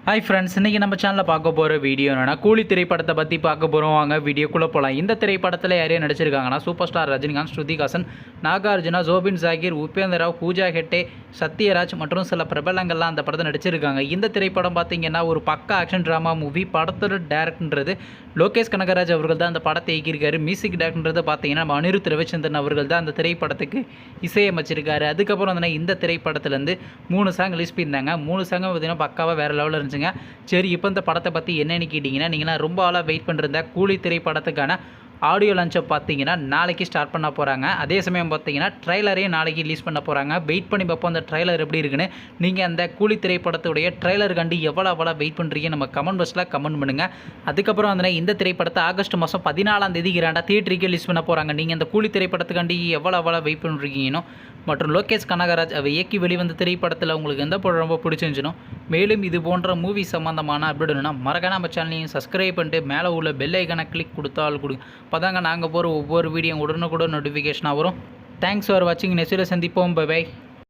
Hi friends, இன்றைக்கி நம்ம சேனலில் பார்க்க போகிற வீடியோ என்னென்னா கூலி திரைப்படத்தை பற்றி பார்க்க போகிறோம். வாங்க வீடியோக்குள்ளே போகலாம். இந்த திரைப்படத்தில் யாரையும் நடிச்சிருக்காங்கன்னா சூப்பர் ஸ்டார் ரஜினிகாந்த், ஸ்ருதிஹாசன், நாகார்ஜுனா, ஜோபின் ஜாகீர், உபேந்தர் ராவ், பூஜா ஹெட்டே, சத்யராஜ் மற்றும் சில பிரபலங்கள்லாம் அந்த படத்தை நடிச்சிருக்காங்க. இந்த திரைப்படம் பார்த்திங்கன்னா ஒரு பக்கா ஆக்ஷன் ட்ராமா மூவி. படத்தோட டேரக்டர்ன்றது லோகேஷ் கனகராஜ் அவர்கள் தான் அந்த படத்தை இயக்கியிருக்காரு. மியூசிக் டேரக்டர்ன்றது பார்த்திங்கன்னா அனிருத் ரவிச்சந்திரன் அவர்கள் தான் அந்த திரைப்படத்துக்கு இசையமைச்சிருக்காரு. அதுக்கப்புறம் வந்து இந்த திரைப்படத்துலேருந்து 3 சாங் ரிலீஸ் பண்ணியிருந்தாங்க. 3 சாங்கும் பார்த்திங்கன்னா பக்காவாக வேறு லெவலில் இருந்துச்சு. சரி, இப்போ இந்த படத்தை பற்றி என்னென்னு கேட்டிங்கன்னா, நீங்களாம் ரொம்ப ஆளாக வெயிட் பண்ணிருந்த கூலி திரைப்படத்துக்கான ஆடியோ லான்ச்சை பார்த்தீங்கன்னா நாளைக்கு ஸ்டார்ட் பண்ண போகிறாங்க. அதே சமயம் பார்த்தீங்கன்னா ட்ரைலரையும் நாளைக்கு ரிலீஸ் பண்ண போகிறாங்க. வெயிட் பண்ணி பார்ப்போம் அந்த ட்ரைலர் எப்படி இருக்குன்னு. நீங்கள் அந்த கூலி திரைப்படத்துடைய ட்ரைலர் கண்டு எவ்வளோ வெயிட் பண்ணுறீங்க நம்ம கமெண்ட் பாக்ஸில் கமெண்ட் பண்ணுங்கள். அதுக்கப்புறம் வந்து இந்த திரைப்படத்தை ஆகஸ்ட் மாதம் 14ஆம் தேதி கிராண்டாக தியேட்டருக்கு ரிலீஸ் பண்ண போகிறாங்க. நீங்கள் அந்த கூலி திரைப்படத்துக்காண்டி எவ்வளோ வெயிட் பண்ணுறீங்கன்னு மற்றும் லோகேஷ் கனகராஜ் அவர் இயக்கி வெளிவந்த திரைப்படத்தில் உங்களுக்கு எந்த படம் ரொம்ப பிடிச்சிருந்துச்சுனோ, மேலும் இது போன்ற மூவி சம்மந்தமான அப்டேட்னா மறக்காம நம்ம சேனலையும் சப்ஸ்கிரைப் பண்ணிட்டு மேலே உள்ள பெல் ஐக்கானை கிளிக் கொடுத்தால் கொடுங்க. அப்போதாங்க நாங்கள் போகிற ஒவ்வொரு வீடியோ உடனுக்குடன் நோட்டிஃபிகேஷனாக வரும். தேங்க்ஸ் ஃபார் வாட்சிங். நெக்ஸ்ட் சந்திப்போம். Bye by.